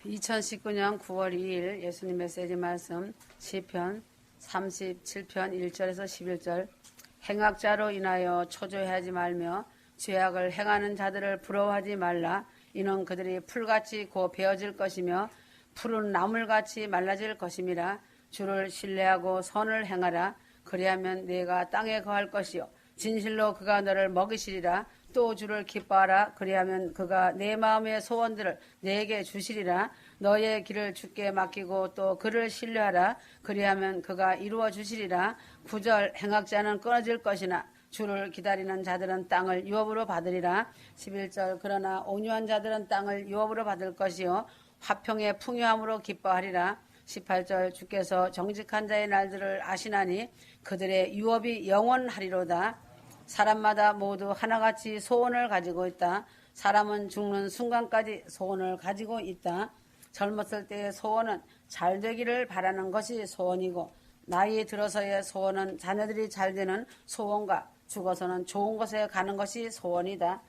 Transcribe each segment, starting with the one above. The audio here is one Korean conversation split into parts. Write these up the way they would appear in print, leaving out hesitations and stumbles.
2019년 9월 2일 예수님 메시지 말씀 시편 37편 1절에서 11절. 행악자로 인하여 초조해하지 말며 죄악을 행하는 자들을 부러워하지 말라. 이는 그들이 풀같이 곧 베어질 것이며 푸른 나물같이 말라질 것임이라. 주를 신뢰하고 선을 행하라. 그리하면 네가 땅에 거할 것이요 진실로 그가 너를 먹이시리라. 또 주를 기뻐하라. 그리하면 그가 내 마음의 소원들을 내게 주시리라. 너의 길을 주께 맡기고 또 그를 신뢰하라. 그리하면 그가 이루어 주시리라. 9절. 행악자는 끊어질 것이나 주를 기다리는 자들은 땅을 유업으로 받으리라. 11절. 그러나 온유한 자들은 땅을 유업으로 받을 것이요 화평의 풍요함으로 기뻐하리라. 18절. 주께서 정직한 자의 날들을 아시나니 그들의 유업이 영원하리로다. 사람마다 모두 하나같이 소원을 가지고 있다. 사람은 죽는 순간까지 소원을 가지고 있다. 젊었을 때의 소원은 잘 되기를 바라는 것이 소원이고, 나이 들어서의 소원은 자녀들이 잘 되는 소원과 죽어서는 좋은 곳에 가는 것이 소원이다.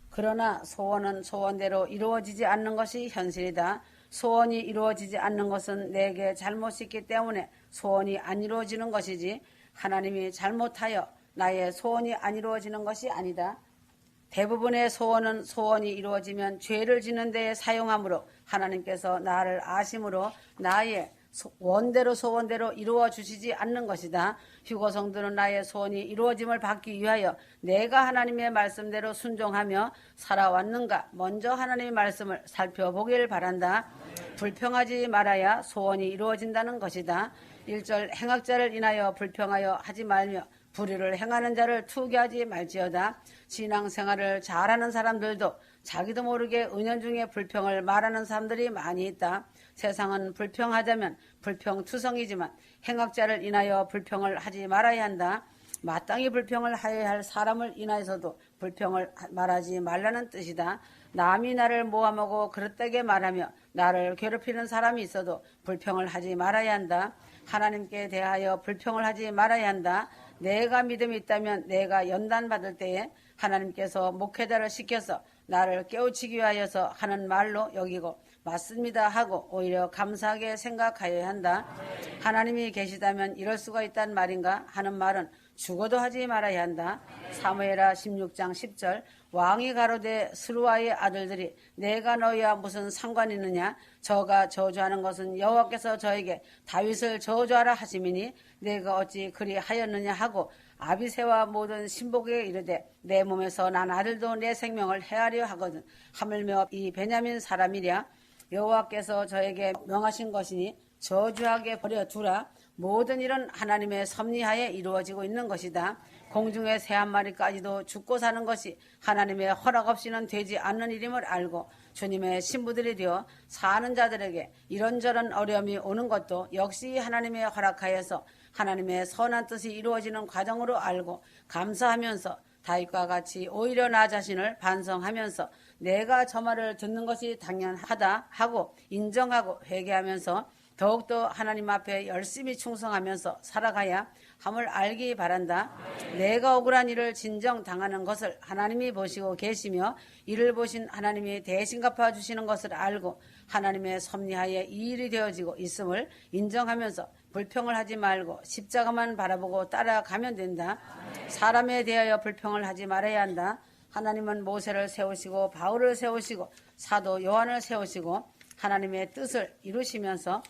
그러나 소원은 소원대로 이루어지지 않는 것이 현실이다. 소원이 이루어지지 않는 것은 내게 잘못이 있기 때문에 소원이 안 이루어지는 것이지, 하나님이 잘못하여 나의 소원이 안 이루어지는 것이 아니다. 대부분의 소원은 소원이 이루어지면 죄를 짓는 데에 사용하므로 하나님께서 나를 아심으로 나의 원대로 소원대로 이루어 주시지 않는 것이다. 휴거 성도는 나의 소원이 이루어짐을 받기 위하여 내가 하나님의 말씀대로 순종하며 살아왔는가 먼저 하나님의 말씀을 살펴보길 바란다. 불평하지 말아야 소원이 이루어진다는 것이다. 1절. 행악자를 인하여 불평하여 하지 말며 불의를 행하는 자를 투기하지 말지어다. 신앙생활을 잘하는 사람들도 자기도 모르게 은연중에 불평을 말하는 사람들이 많이 있다. 세상은 불평하자면 불평투성이지만 행악자를 인하여 불평을 하지 말아야 한다. 마땅히 불평을 하여야 할 사람을 인하여서도 불평을 말하지 말라는 뜻이다. 남이 나를 모함하고 그릇되게 말하며 나를 괴롭히는 사람이 있어도 불평을 하지 말아야 한다. 하나님께 대하여 불평을 하지 말아야 한다. 내가 믿음이 있다면 내가 연단받을 때에 하나님께서 목회자를 시켜서 나를 깨우치기 위하여서 하는 말로 여기고 맞습니다 하고 오히려 감사하게 생각하여야 한다. 하나님이 계시다면 이럴 수가 있단 말인가 하는 말은 죽어도 하지 말아야 한다. 사무엘하 16장 10절. 왕이 가로되 스루아의 아들들이 내가 너희와 무슨 상관이 있느냐? 저가 저주하는 것은 여호와께서 저에게 다윗을 저주하라 하심이니 내가 어찌 그리 하였느냐 하고 아비새와 모든 신복에게 이르되 내 몸에서 난 아들도 내 생명을 헤아려 하거든. 하물며 이 베냐민 사람이랴. 여호와께서 저에게 명하신 것이니 저주하게 버려두라. 모든 일은 하나님의 섭리하에 이루어지고 있는 것이다. 공중의 새 한 마리까지도 죽고 사는 것이 하나님의 허락 없이는 되지 않는 일임을 알고 주님의 신부들이 되어 사는 자들에게 이런저런 어려움이 오는 것도 역시 하나님의 허락하여서 하나님의 선한 뜻이 이루어지는 과정으로 알고 감사하면서 다윗과 같이 오히려 나 자신을 반성하면서 내가 저 말을 듣는 것이 당연하다 하고 인정하고 회개하면서 더욱더 하나님 앞에 열심히 충성하면서 살아가야 함을 알기 바란다. 내가 억울한 일을 진정 당하는 것을 하나님이 보시고 계시며 이를 보신 하나님이 대신 갚아주시는 것을 알고 하나님의 섭리하에 이 일이 되어지고 있음을 인정하면서 불평을 하지 말고 십자가만 바라보고 따라가면 된다. 사람에 대하여 불평을 하지 말아야 한다. 하나님은 모세를 세우시고 바울을 세우시고 사도 요한을 세우시고 하나님의 뜻을 이루시면서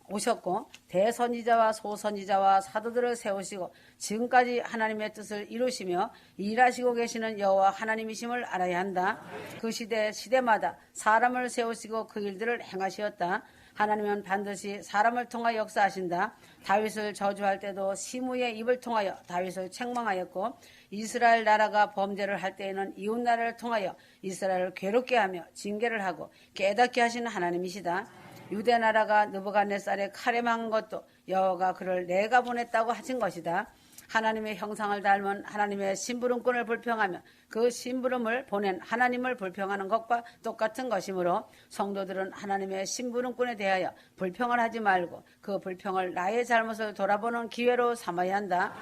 오셨고 대선지자와 소선지자와 사도들을 세우시고 지금까지 하나님의 뜻을 이루시며 일하시고 계시는 여호와 하나님이심을 알아야 한다. 그 시대마다 사람을 세우시고 그 일들을 행하시었다. 하나님은 반드시 사람을 통하여 역사하신다. 다윗을 저주할 때도 시므의 입을 통하여 다윗을 책망하였고 이스라엘 나라가 범죄를 할 때에는 이웃 나라를 통하여 이스라엘을 괴롭게 하며 징계를 하고 깨닫게 하시는 하나님이시다. 유대 나라가 느부갓네살의 칼에 망한 것도 여호와가 그를 내가 보냈다고 하신 것이다. 하나님의 형상을 닮은 하나님의 심부름꾼을 불평하며 그 심부름을 보낸 하나님을 불평하는 것과 똑같은 것이므로 성도들은 하나님의 심부름꾼에 대하여 불평을 하지 말고 그 불평을 나의 잘못을 돌아보는 기회로 삼아야 한다.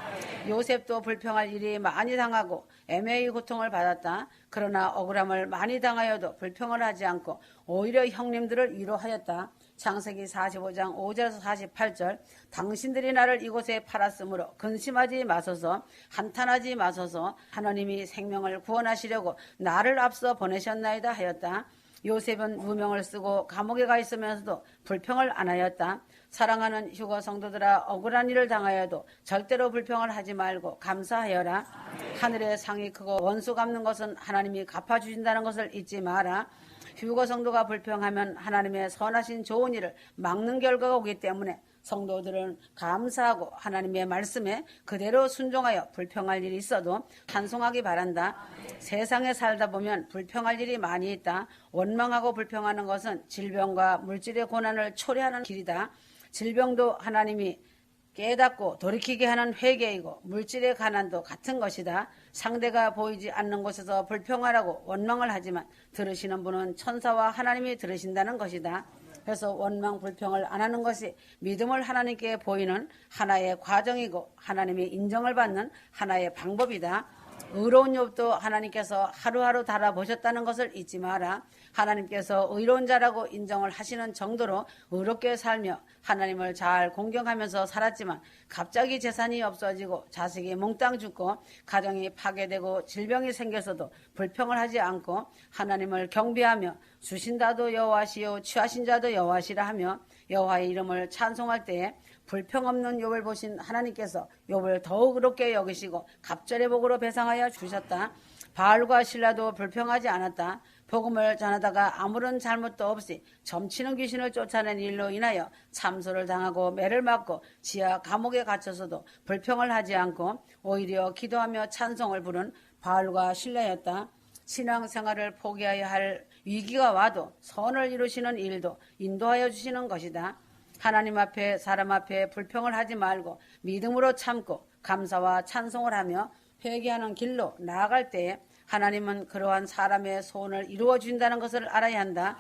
요셉도 불평할 일이 많이 당하고 애매히 고통을 받았다. 그러나 억울함을 많이 당하여도 불평을 하지 않고 오히려 형님들을 위로하였다. 창세기 45장 5절에서 48절 당신들이 나를 이곳에 팔았으므로 근심하지 마소서 한탄하지 마소서 하나님이 생명을 구원하시려고 나를 앞서 보내셨나이다 하였다. 요셉은 무명을 쓰고 감옥에 가 있으면서도 불평을 안 하였다. 사랑하는 휴거 성도들아 억울한 일을 당하여도 절대로 불평을 하지 말고 감사하여라. 하늘의 상이 크고 원수 갚는 것은 하나님이 갚아주신다는 것을 잊지 마라. 휴거 성도가 불평하면 하나님의 선하신 좋은 일을 막는 결과가 오기 때문에 성도들은 감사하고 하나님의 말씀에 그대로 순종하여 불평할 일이 있어도 찬송하기 바란다. 세상에 살다 보면 불평할 일이 많이 있다. 원망하고 불평하는 것은 질병과 물질의 고난을 초래하는 길이다. 질병도 하나님이 깨닫고 돌이키게 하는 회개이고 물질의 가난도 같은 것이다. 상대가 보이지 않는 곳에서 불평하라고 원망을 하지만 들으시는 분은 천사와 하나님이 들으신다는 것이다. 그래서 원망 불평을 안 하는 것이 믿음을 하나님께 보이는 하나의 과정이고 하나님의 인정을 받는 하나의 방법이다. 의로운 욥도 하나님께서 하루하루 달아보셨다는 것을 잊지 마라. 하나님께서 의로운 자라고 인정을 하시는 정도로 의롭게 살며 하나님을 잘 공경하면서 살았지만 갑자기 재산이 없어지고 자식이 몽땅 죽고 가정이 파괴되고 질병이 생겨서도 불평을 하지 않고 하나님을 경배하며 주신 자도 여호와시요 취하신 자도 여호와시라 하며 여호와의 이름을 찬송할 때에 불평 없는 욥을 보신 하나님께서 욥을 더욱 의롭게 여기시고 갑절의 복으로 배상하여 주셨다. 바알과 실라도 불평하지 않았다. 복음을 전하다가 아무런 잘못도 없이 점치는 귀신을 쫓아낸 일로 인하여 참소를 당하고 매를 맞고 지하 감옥에 갇혀서도 불평을 하지 않고 오히려 기도하며 찬송을 부른 바알과 실라였다. 신앙생활을 포기해야 할 위기가 와도 선을 이루시는 일도 인도하여 주시는 것이다. 하나님 앞에 사람 앞에 불평을 하지 말고 믿음으로 참고 감사와 찬송을 하며 회개하는 길로 나아갈 때에 하나님은 그러한 사람의 소원을 이루어 주신다는 것을 알아야 한다.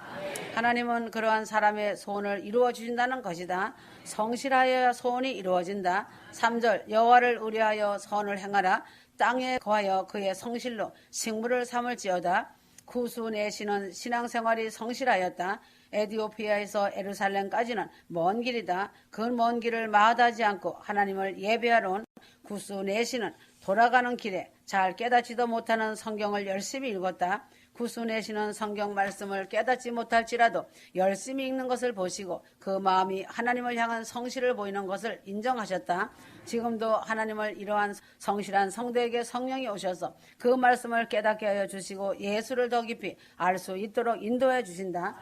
하나님은 그러한 사람의 소원을 이루어 주신다는 것이다. 성실하여야 소원이 이루어진다. 3절 여호와를 의뢰하여 선을 행하라. 땅에 거하여 그의 성실로 식물을 삼을지어다. 구수 내시는 신앙생활이 성실하였다. 에디오피아에서 예루살렘까지는 먼 길이다. 그 먼 길을 마다하지 않고 하나님을 예배하러 온 구수 내시는 돌아가는 길에 잘 깨닫지도 못하는 성경을 열심히 읽었다. 구수 내시는 성경 말씀을 깨닫지 못할지라도 열심히 읽는 것을 보시고 그 마음이 하나님을 향한 성실을 보이는 것을 인정하셨다. 지금도 하나님을 이러한 성실한 성도에게 성령이 오셔서 그 말씀을 깨닫게 하여 주시고 예수를 더 깊이 알 수 있도록 인도해 주신다.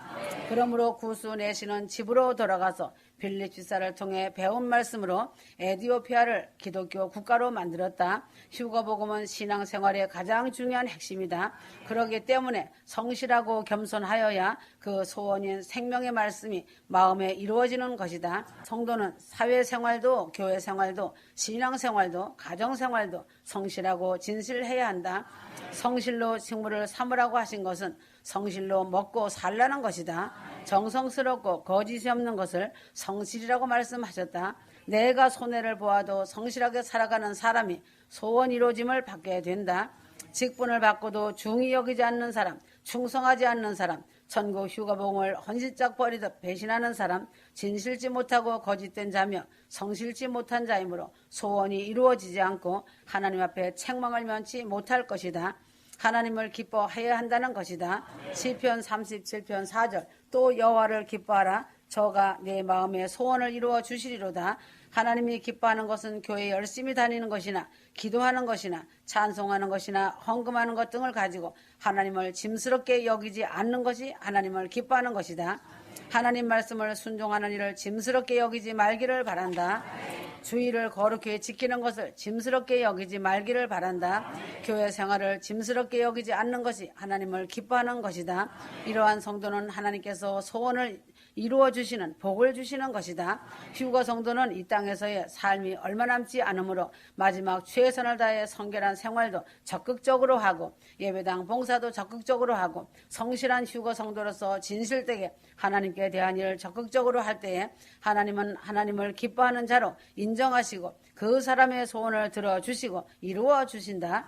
그러므로 구수 내시는 집으로 돌아가서 빌립 지사를 통해 배운 말씀으로 에디오피아를 기독교 국가로 만들었다. 휴거복음은 신앙생활의 가장 중요한 핵심이다. 그렇기 때문에 성실하고 겸손하여야 그 소원인 생명의 말씀이 마음에 이루어지는 것이다. 성도는 사회생활도 교회생활도 신앙생활도 가정생활도 성실하고 진실해야 한다. 성실로 식물을 삼으라고 하신 것은 성실로 먹고 살라는 것이다. 정성스럽고 거짓이 없는 것을 성실이라고 말씀하셨다. 내가 손해를 보아도 성실하게 살아가는 사람이 소원 이루어짐을 받게 된다. 직분을 받고도 중히 여기지 않는 사람, 충성하지 않는 사람, 천국 휴가봉을 헌신짝 버리듯 배신하는 사람, 진실지 못하고 거짓된 자며 성실지 못한 자이므로 소원이 이루어지지 않고 하나님 앞에 책망을 면치 못할 것이다. 하나님을 기뻐해야 한다는 것이다. 시편 37편 4절 또 여호와를 기뻐하라. 저가 내 마음의 소원을 이루어 주시리로다. 하나님이 기뻐하는 것은 교회 열심히 다니는 것이나 기도하는 것이나 찬송하는 것이나 헌금하는 것 등을 가지고 하나님을 짐스럽게 여기지 않는 것이 하나님을 기뻐하는 것이다. 하나님 말씀을 순종하는 일을 짐스럽게 여기지 말기를 바란다. 주의를 거룩히 지키는 것을 짐스럽게 여기지 말기를 바란다. 교회 생활을 짐스럽게 여기지 않는 것이 하나님을 기뻐하는 것이다. 이러한 성도는 하나님께서 소원을 이루어 주시는 복을 주시는 것이다. 휴거 성도는 이 땅에서의 삶이 얼마 남지 않으므로 마지막 최선을 다해 성결한 생활도 적극적으로 하고 예배당 봉사도 적극적으로 하고 성실한 휴거 성도로서 진실되게 하나님께 대한 일을 적극적으로 할 때에 하나님은 하나님을 기뻐하는 자로 인정하시고 그 사람의 소원을 들어주시고 이루어 주신다.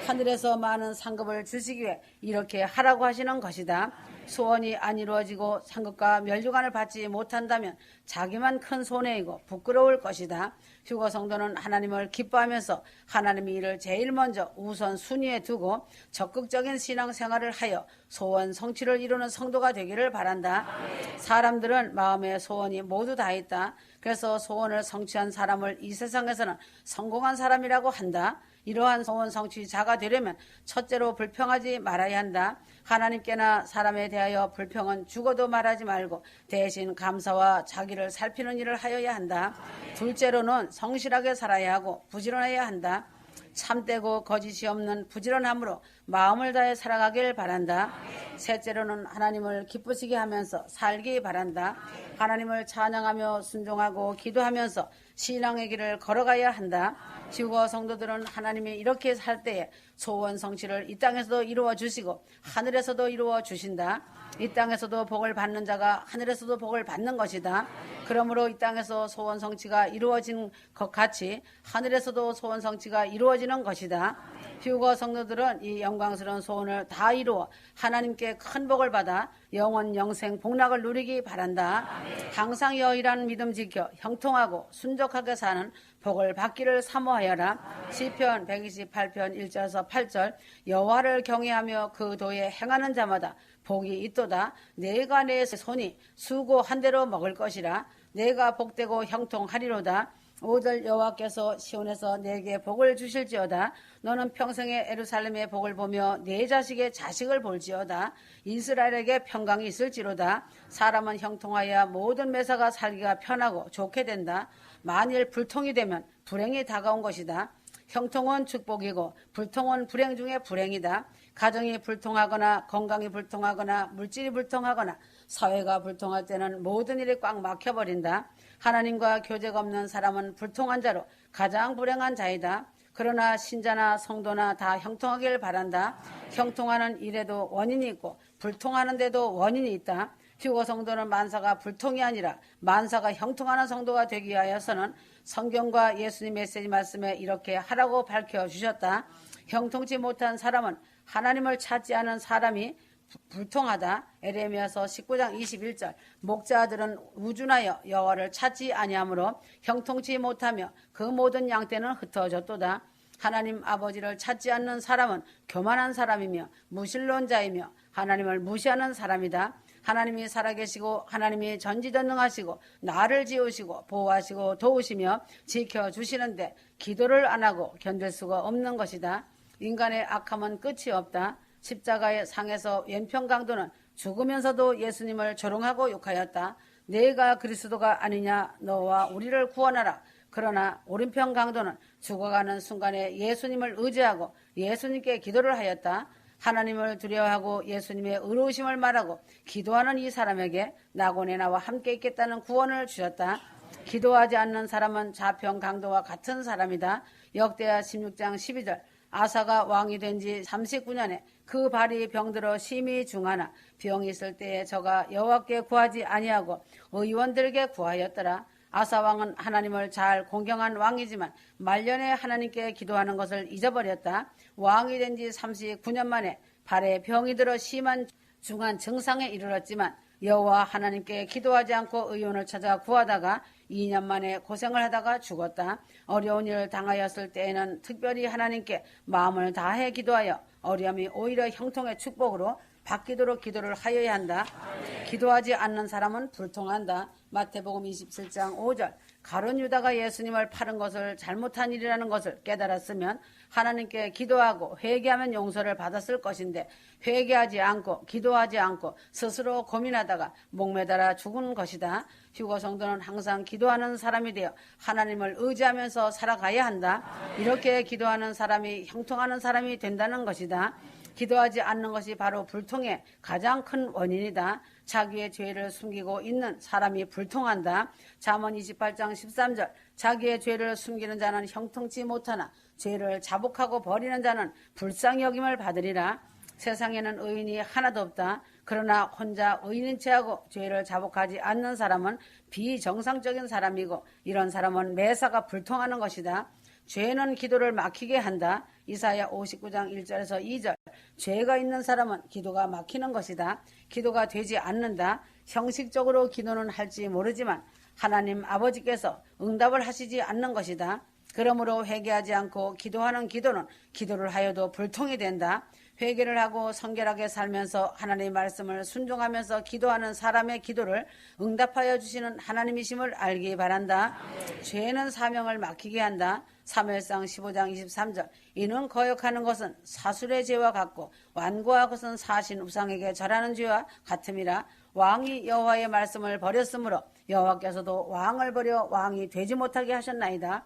하늘에서 많은 상급을 주시기 위해 이렇게 하라고 하시는 것이다. 소원이 안 이루어지고 상급과 멸류관을 받지 못한다면 자기만 큰 손해이고 부끄러울 것이다. 휴거 성도는 하나님을 기뻐하면서 하나님의 일을 제일 먼저 우선 순위에 두고 적극적인 신앙생활을 하여 소원 성취를 이루는 성도가 되기를 바란다. 사람들은 마음의 소원이 모두 다 있다. 그래서 소원을 성취한 사람을 이 세상에서는 성공한 사람이라고 한다. 이러한 소원 성취자가 되려면 첫째로 불평하지 말아야 한다. 하나님께나 사람에 대하여 불평은 죽어도 말하지 말고 대신 감사와 자기를 살피는 일을 하여야 한다. 둘째로는 성실하게 살아야 하고 부지런해야 한다. 참되고 거짓이 없는 부지런함으로 마음을 다해 살아가길 바란다. 셋째로는 하나님을 기쁘시게 하면서 살기 바란다. 하나님을 찬양하며 순종하고 기도하면서 신앙의 길을 걸어가야 한다. 휴거 성도들은 하나님이 이렇게 살 때에 소원 성취를 이 땅에서도 이루어 주시고 하늘에서도 이루어 주신다. 이 땅에서도 복을 받는 자가 하늘에서도 복을 받는 것이다. 그러므로 이 땅에서 소원 성취가 이루어진 것 같이 하늘에서도 소원 성취가 이루어지는 것이다. 휴거 성도들은 이 영광스러운 소원을 다 이루어 하나님께 큰 복을 받아 영원 영생 복락을 누리기 바란다. 항상 여일한 믿음 지켜 형통하고 순적하게 사는 복을 받기를 사모하여라. 시편 128편 1절에서 8절 여호와를 경외하며 그 도에 행하는 자마다 복이 있도다. 내가 내 손이 수고한 대로 먹을 것이라. 내가 복되고 형통하리로다. 5절 여호와께서 시온에서 내게 복을 주실지어다. 너는 평생에 예루살렘의 복을 보며 내 자식의 자식을 볼지어다. 이스라엘에게 평강이 있을지로다. 사람은 형통하여 모든 매사가 살기가 편하고 좋게 된다. 만일 불통이 되면 불행이 다가온 것이다. 형통은 축복이고 불통은 불행 중에 불행이다. 가정이 불통하거나 건강이 불통하거나 물질이 불통하거나 사회가 불통할 때는 모든 일이 꽉 막혀버린다. 하나님과 교제가 없는 사람은 불통한 자로 가장 불행한 자이다. 그러나 신자나 성도나 다 형통하길 바란다. 형통하는 일에도 원인이 있고 불통하는 데도 원인이 있다. 휴거 성도는 만사가 불통이 아니라 만사가 형통하는 성도가 되기 위하여서는 성경과 예수님 메시지 말씀에 이렇게 하라고 밝혀주셨다. 형통치 못한 사람은 하나님을 찾지 않은 사람이 불통하다. 에레미야서 19장 21절 목자들은 우준하여 여호와를 찾지 아니하므로 형통치 못하며 그 모든 양떼는 흩어졌도다. 하나님 아버지를 찾지 않는 사람은 교만한 사람이며 무신론자이며 하나님을 무시하는 사람이다. 하나님이 살아계시고 하나님이 전지전능하시고 나를 지으시고 보호하시고 도우시며 지켜주시는데 기도를 안 하고 견딜 수가 없는 것이다. 인간의 악함은 끝이 없다. 십자가의 상에서 왼편 강도는 죽으면서도 예수님을 조롱하고 욕하였다. 내가 그리스도가 아니냐 너와 우리를 구원하라. 그러나 오른편 강도는 죽어가는 순간에 예수님을 의지하고 예수님께 기도를 하였다. 하나님을 두려워하고 예수님의 의로우심을 말하고 기도하는 이 사람에게 낙원에 나와 함께 있겠다는 구원을 주셨다. 기도하지 않는 사람은 좌편 강도와 같은 사람이다. 역대하 16장 12절 아사가 왕이 된 지 39년에 그 발이 병들어 심히 중하나 병이 있을 때에 저가 여호와께 구하지 아니하고 의원들에게 구하였더라. 아사 왕은 하나님을 잘 공경한 왕이지만 말년에 하나님께 기도하는 것을 잊어버렸다. 왕이 된 지 39년 만에 발에 병이 들어 심한 중한 증상에 이르렀지만 여호와 하나님께 기도하지 않고 의원을 찾아 구하다가 2년 만에 고생을 하다가 죽었다. 어려운 일을 당하였을 때에는 특별히 하나님께 마음을 다해 기도하여 어려움이 오히려 형통의 축복으로 바뀌도록 기도를 하여야 한다. 기도하지 않는 사람은 불통한다. 마태복음 27장 5절 가룟 유다가 예수님을 파는 것을 잘못한 일이라는 것을 깨달았으면 하나님께 기도하고 회개하면 용서를 받았을 것인데 회개하지 않고 기도하지 않고 스스로 고민하다가 목매달아 죽은 것이다. 휴거 성도는 항상 기도하는 사람이 되어 하나님을 의지하면서 살아가야 한다. 이렇게 기도하는 사람이 형통하는 사람이 된다는 것이다. 기도하지 않는 것이 바로 불통의 가장 큰 원인이다. 자기의 죄를 숨기고 있는 사람이 불통한다. 잠언 28장 13절 자기의 죄를 숨기는 자는 형통치 못하나 죄를 자복하고 버리는 자는 불쌍히 여김을 받으리라. 세상에는 의인이 하나도 없다. 그러나 혼자 의인인 체하고 죄를 자복하지 않는 사람은 비정상적인 사람이고 이런 사람은 매사가 불통하는 것이다. 죄는 기도를 막히게 한다. 이사야 59장 1절에서 2절 죄가 있는 사람은 기도가 막히는 것이다. 기도가 되지 않는다. 형식적으로 기도는 할지 모르지만 하나님 아버지께서 응답을 하시지 않는 것이다. 그러므로 회개하지 않고 기도하는 기도는 기도를 하여도 불통이 된다. 회개를 하고 성결하게 살면서 하나님의 말씀을 순종하면서 기도하는 사람의 기도를 응답하여 주시는 하나님이심을 알기 바란다. 죄는 사명을 막히게 한다. 사무엘상 15장 23절 이는 거역하는 것은 사술의 죄와 같고 완고한 것은 사신 우상에게 절하는 죄와 같음이라. 왕이 여호와의 말씀을 버렸으므로 여호와께서도 왕을 버려 왕이 되지 못하게 하셨나이다.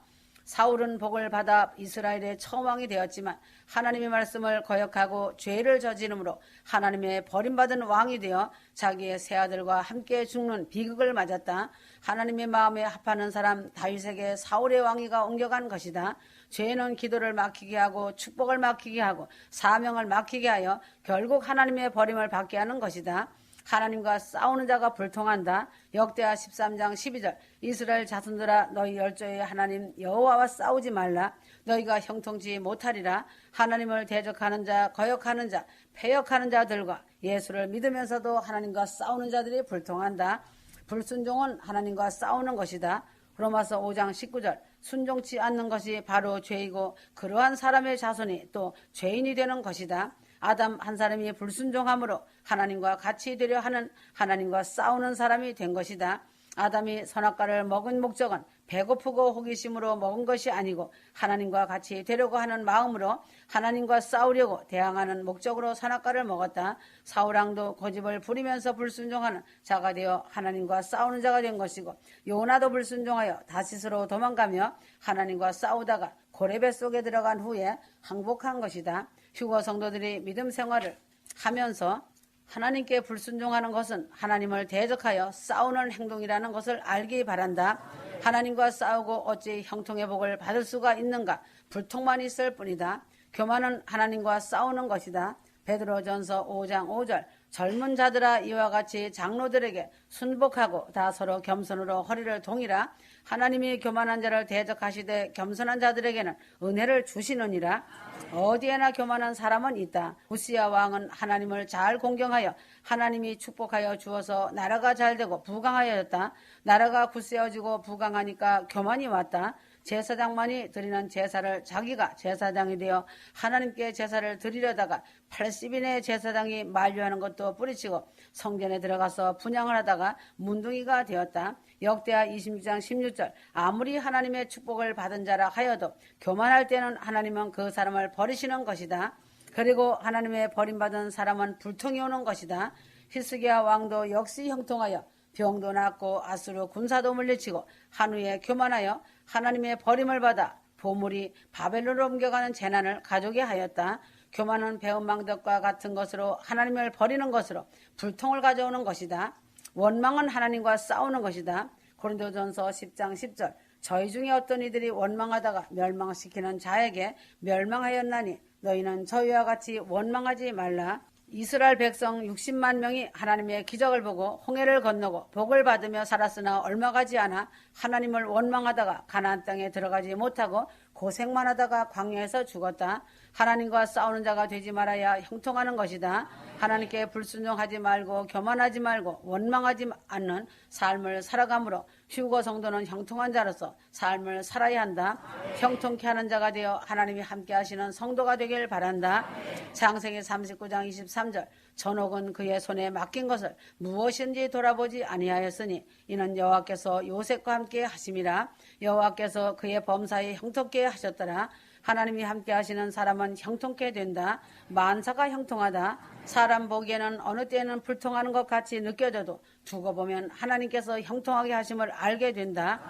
사울은 복을 받아 이스라엘의 처음 왕이 되었지만 하나님의 말씀을 거역하고 죄를 저지름으로 하나님의 버림받은 왕이 되어 자기의 세 아들과 함께 죽는 비극을 맞았다. 하나님의 마음에 합하는 사람 다윗에게 사울의 왕위가 옮겨간 것이다. 죄는 기도를 막히게 하고 축복을 막히게 하고 사명을 막히게 하여 결국 하나님의 버림을 받게 하는 것이다. 하나님과 싸우는 자가 불통한다. 역대하 13장 12절 이스라엘 자손들아 너희 열조의 하나님 여호와와 싸우지 말라. 너희가 형통치 못하리라. 하나님을 대적하는 자, 거역하는 자, 패역하는 자들과 예수를 믿으면서도 하나님과 싸우는 자들이 불통한다. 불순종은 하나님과 싸우는 것이다. 로마서 5장 19절 순종치 않는 것이 바로 죄이고 그러한 사람의 자손이 또 죄인이 되는 것이다. 아담 한 사람이 불순종함으로 하나님과 같이 되려 하는 하나님과 싸우는 사람이 된 것이다. 아담이 선악과를 먹은 목적은 배고프고 호기심으로 먹은 것이 아니고 하나님과 같이 되려고 하는 마음으로 하나님과 싸우려고 대항하는 목적으로 선악과를 먹었다. 사울왕도 고집을 부리면서 불순종하는 자가 되어 하나님과 싸우는 자가 된 것이고 요나도 불순종하여 다시스로 도망가며 하나님과 싸우다가 고레배 속에 들어간 후에 항복한 것이다. 휴거 성도들이 믿음 생활을 하면서 하나님께 불순종하는 것은 하나님을 대적하여 싸우는 행동이라는 것을 알기 바란다. 하나님과 싸우고 어찌 형통의 복을 받을 수가 있는가? 불통만 있을 뿐이다. 교만은 하나님과 싸우는 것이다. 베드로전서 5장 5절 젊은 자들아 이와 같이 장로들에게 순복하고 다 서로 겸손으로 허리를 동이라. 하나님이 교만한 자를 대적하시되 겸손한 자들에게는 은혜를 주시느니라. 어디에나 교만한 사람은 있다. 우시야 왕은 하나님을 잘 공경하여 하나님이 축복하여 주어서 나라가 잘되고 부강하였다. 나라가 굳세어지고 부강하니까 교만이 왔다. 제사장만이 드리는 제사를 자기가 제사장이 되어 하나님께 제사를 드리려다가 80인의 제사장이 만류하는 것도 뿌리치고 성전에 들어가서 분향을 하다가 문둥이가 되었다. 역대하 26장 16절 아무리 하나님의 축복을 받은 자라 하여도 교만할 때는 하나님은 그 사람을 버리시는 것이다. 그리고 하나님의 버림받은 사람은 불통이 오는 것이다. 히스기야 왕도 역시 형통하여 병도 낫고 아수르 군사도 물리치고 한후에 교만하여 하나님의 버림을 받아 보물이 바벨론으로 옮겨가는 재난을 가져게 하였다. 교만은 배은망덕과 같은 것으로 하나님을 버리는 것으로 불통을 가져오는 것이다. 원망은 하나님과 싸우는 것이다. 고린도전서 10장 10절 저희 중에 어떤 이들이 원망하다가 멸망시키는 자에게 멸망하였나니 너희는 저희와 같이 원망하지 말라. 이스라엘 백성 60만 명이 하나님의 기적을 보고 홍해를 건너고 복을 받으며 살았으나 얼마 가지 않아 하나님을 원망하다가 가나안 땅에 들어가지 못하고 고생만 하다가 광야에서 죽었다. 하나님과 싸우는 자가 되지 말아야 형통하는 것이다. 하나님께 불순종하지 말고 교만하지 말고 원망하지 않는 삶을 살아가므로 휴거 성도는 형통한 자로서 삶을 살아야 한다. 형통케 하는 자가 되어 하나님이 함께 하시는 성도가 되길 바란다. 창세기 39장 23절 전옥은 그의 손에 맡긴 것을 무엇인지 돌아보지 아니하였으니 이는 여호와께서 요셉과 함께 하심이라. 여호와께서 그의 범사에 형통케 하셨더라. 하나님이 함께 하시는 사람은 형통케 된다. 만사가 형통하다. 사람 보기에는 어느 때는 불통하는 것 같이 느껴져도 두고 보면 하나님께서 형통하게 하심을 알게 된다.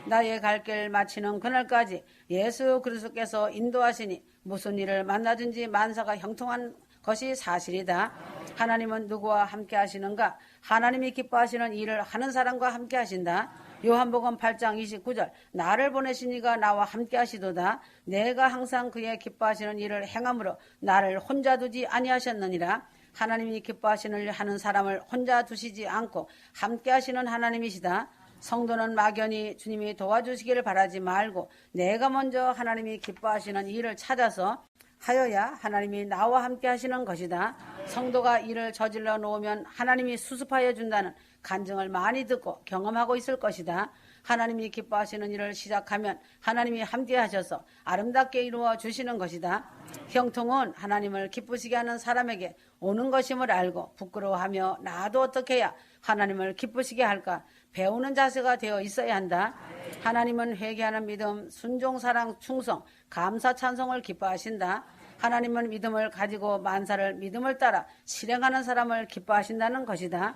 나의 갈 길 마치는 그날까지 예수 그리스도께서 인도하시니 무슨 일을 만나든지 만사가 형통한 것이 사실이다. 하나님은 누구와 함께 하시는가? 하나님이 기뻐하시는 일을 하는 사람과 함께 하신다. 요한복음 8장 29절 나를 보내신 이가 나와 함께 하시도다. 내가 항상 그의 기뻐하시는 일을 행함으로 나를 혼자 두지 아니하셨느니라. 하나님이 기뻐하시는 일 하는 사람을 혼자 두시지 않고 함께 하시는 하나님이시다. 성도는 막연히 주님이 도와주시기를 바라지 말고 내가 먼저 하나님이 기뻐하시는 일을 찾아서 하여야 하나님이 나와 함께 하시는 것이다. 성도가 일을 저질러 놓으면 하나님이 수습하여 준다는 간증을 많이 듣고 경험하고 있을 것이다. 하나님이 기뻐하시는 일을 시작하면 하나님이 함께 하셔서 아름답게 이루어 주시는 것이다. 형통은 하나님을 기쁘시게 하는 사람에게 오는 것임을 알고 부끄러워하며 나도 어떻게 해야 하나님을 기쁘시게 할까 배우는 자세가 되어 있어야 한다. 하나님은 회개하는 믿음, 순종, 사랑, 충성, 감사, 찬송을 기뻐하신다. 하나님은 믿음을 가지고 만사를 믿음을 따라 실행하는 사람을 기뻐하신다는 것이다.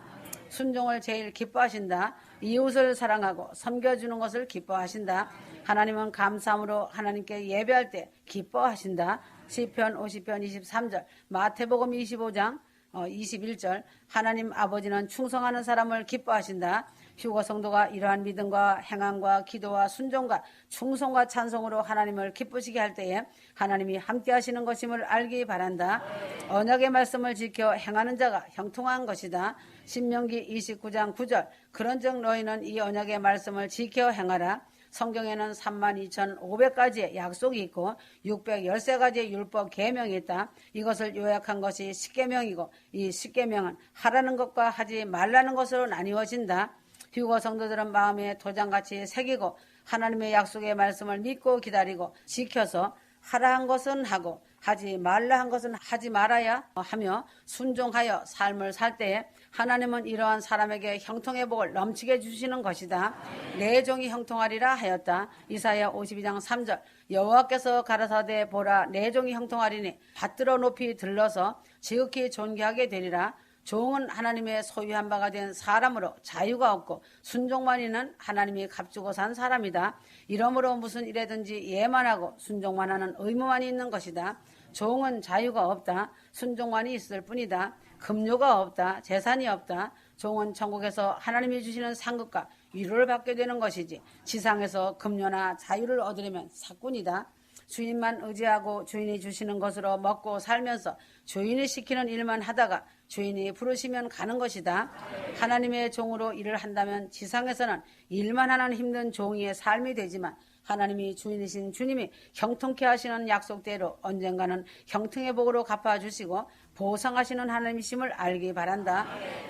순종을 제일 기뻐하신다. 이웃을 사랑하고 섬겨주는 것을 기뻐하신다. 하나님은 감사함으로 하나님께 예배할 때 기뻐하신다. 시편 50편 23절, 마태복음 25장 21절 하나님 아버지는 충성하는 사람을 기뻐하신다. 휴거 성도가 이러한 믿음과 행함과 기도와 순종과 충성과 찬송으로 하나님을 기쁘시게 할 때에 하나님이 함께 하시는 것임을 알기 바란다. 언약의 말씀을 지켜 행하는 자가 형통한 것이다. 신명기 29장 9절 그런즉 너희는 이 언약의 말씀을 지켜 행하라. 성경에는 32,500가지의 약속이 있고 613가지의 율법 계명이 있다. 이것을 요약한 것이 십계명이고 이 십계명은 하라는 것과 하지 말라는 것으로 나뉘어진다. 휴거 성도들은 마음에 도장같이 새기고 하나님의 약속의 말씀을 믿고 기다리고 지켜서 하라 한 것은 하고 하지 말라 한 것은 하지 말아야 하며 순종하여 삶을 살 때에 하나님은 이러한 사람에게 형통의 복을 넘치게 주시는 것이다. 내 종이 형통하리라 하였다. 이사야 52장 3절 여호와께서 가라사대 보라 내 종이 형통하리니 받들어 높이 들러서 지극히 존귀하게 되리라. 종은 하나님의 소유한 바가 된 사람으로 자유가 없고 순종만 있는 하나님이 값주고 산 사람이다. 이러므로 무슨 일에든지 예만 하고 순종만 하는 의무만이 있는 것이다. 종은 자유가 없다. 순종만이 있을 뿐이다. 급료가 없다. 재산이 없다. 종은 천국에서 하나님이 주시는 상급과 위로를 받게 되는 것이지 지상에서 급료나 자유를 얻으려면 사꾼이다. 주인만 의지하고 주인이 주시는 것으로 먹고 살면서 주인이 시키는 일만 하다가 주인이 부르시면 가는 것이다. 하나님의 종으로 일을 한다면 지상에서는 일만 하는 힘든 종이의 삶이 되지만 하나님이 주인이신 주님이 형통케 하시는 약속대로 언젠가는 형통의 복으로 갚아주시고 보상하시는 하나님이심을 알기 바란다.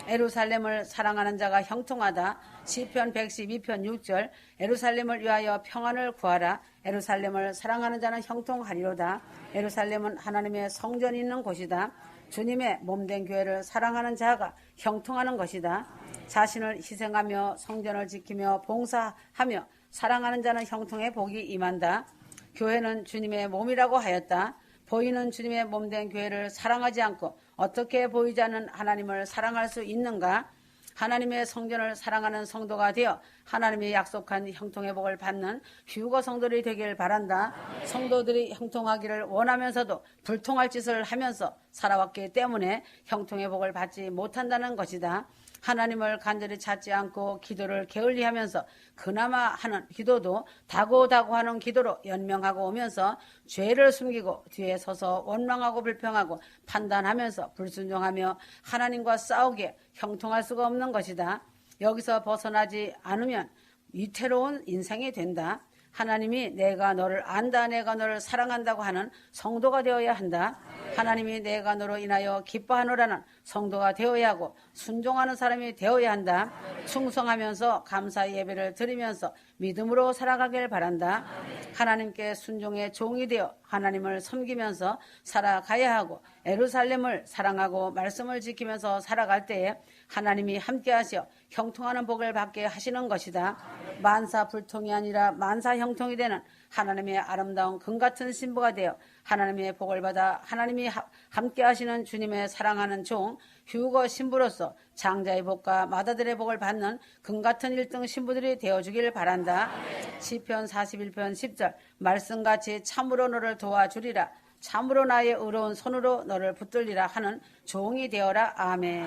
예루살렘을 사랑하는 자가 형통하다. 시편 112편 6절 예루살렘을 위하여 평안을 구하라. 예루살렘을 사랑하는 자는 형통하리로다. 예루살렘은 하나님의 성전이 있는 곳이다. 주님의 몸된 교회를 사랑하는 자가 형통하는 것이다. 자신을 희생하며 성전을 지키며 봉사하며 사랑하는 자는 형통의 복이 임한다. 교회는 주님의 몸이라고 하였다. 보이는 주님의 몸된 교회를 사랑하지 않고 어떻게 보이지 않는 하나님을 사랑할 수 있는가? 하나님의 성전을 사랑하는 성도가 되어 하나님이 약속한 형통의 복을 받는 휴거 성도들이 되길 바란다. 성도들이 형통하기를 원하면서도 불통할 짓을 하면서 살아왔기 때문에 형통의 복을 받지 못한다는 것이다. 하나님을 간절히 찾지 않고 기도를 게을리하면서 그나마 하는 기도도 다고다고 하는 기도로 연명하고 오면서 죄를 숨기고 뒤에 서서 원망하고 불평하고 판단하면서 불순종하며 하나님과 싸우기에 형통할 수가 없는 것이다. 여기서 벗어나지 않으면 위태로운 인생이 된다. 하나님이 내가 너를 안다, 내가 너를 사랑한다고 하는 성도가 되어야 한다. 하나님이 내가 너로 인하여 기뻐하노라는 성도가 되어야 하고 순종하는 사람이 되어야 한다. 충성하면서 감사 예배를 드리면서 믿음으로 살아가길 바란다. 하나님께 순종의 종이 되어 하나님을 섬기면서 살아가야 하고 예루살렘을 사랑하고 말씀을 지키면서 살아갈 때에 하나님이 함께하시어 형통하는 복을 받게 하시는 것이다. 만사 불통이 아니라 만사 형통이 되는 하나님의 아름다운 금같은 신부가 되어 하나님의 복을 받아 하나님이 함께 하시는 주님의 사랑하는 종 휴거 신부로서 장자의 복과 마다들의 복을 받는 금같은 1등 신부들이 되어주길 바란다. 시편 41편 10절 말씀같이 참으로 너를 도와주리라. 참으로 나의 의로운 손으로 너를 붙들리라 하는 종이 되어라. 아멘.